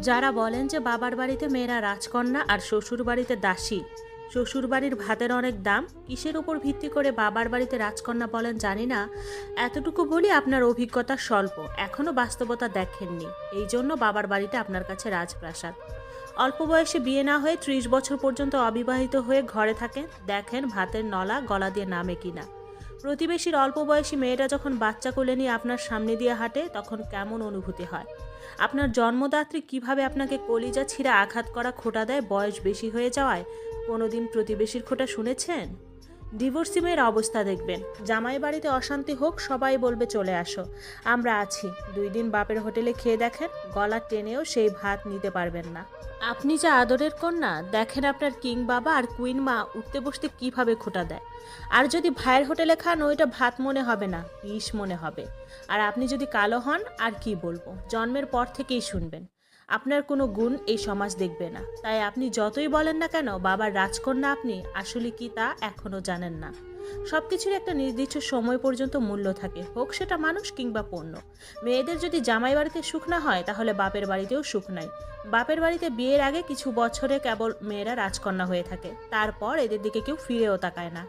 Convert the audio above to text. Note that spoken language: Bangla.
যারা বলেন যে বাবার বাড়িতে মেয়েরা রাজকন্যা আর শ্বশুর বাড়িতে দাসী, শ্বশুর বাড়ির ভাতের অনেক দাম, কিসের উপর ভিত্তি করে বাবার বাড়িতে রাজকন্যা বলেন জানি না। এতটুকু বলি, আপনার অভিজ্ঞতা স্বল্প, এখনও বাস্তবতা দেখেননি, এই জন্য বাবার বাড়িটা আপনার কাছে রাজপ্রাসাদ। অল্প বয়সে বিয়ে না হয়ে 30 বছর পর্যন্ত অবিবাহিত হয়ে ঘরে থাকেন, দেখেন ভাতের নলা গলা দিয়ে নামে কিনা। প্রতিবেশীর অল্প বয়সী মেয়েটা যখন বাচ্চা কোলে নিয়ে আপনার সামনে দিয়ে হাঁটে, তখন কেমন অনুভূতি হয়? আপনার জন্মদাত্রী কিভাবে আপনাকে কলিজা ছিঁড়ে আঘাত করা খোঁটা দেয় বয়স বেশি হয়ে যাওয়ায়? কোনোদিন প্রতিবেশীর খোঁটা শুনেছেন? ডিভোর্সি মেয়ের অবস্থা দেখবেন, জামাই বাড়িতে অশান্তি হোক সবাই বলবে চলে আসো, আমরা আছি। 2 দিন বাপের হোটেলে খেয়ে দেখেন, গলা টেনেও সেই ভাত নিতে পারবেন না। আপনি যে আদরের কন্যা, দেখেন আপনার কিং বাবা আর কুইন মা উঠতে বসতে কিভাবে খোঁটা দেয়। আর যদি ভাইয়ের হোটেলে খান, ওইটা ভাত মনে হবে না, বিষ মনে হবে। আর আপনি যদি কালো হন, আর কি বলবো, জন্মের পর থেকেই শুনবেন আপনার কোনো গুণ এই সমাজ দেখবে না। তাই আপনি যতই বলেন না কেন বাবার রাজকন্যা আপনি, আসলে কি তা এখনও জানেন না। সব কিছুর একটা নির্দিষ্ট সময় পর্যন্ত মূল্য থাকে, হোক সেটা মানুষ কিংবা পণ্য। মেয়েদের যদি জামাই বাড়িতে সুখ না হয়, তাহলে বাপের বাড়িতেও সুখ নাই। বাপের বাড়িতে বিয়ের আগে কিছু বছরে কেবল মেয়েরা রাজকন্যা হয়ে থাকে, তারপর এদের দিকে কেউ ফিরেও তাকায় না।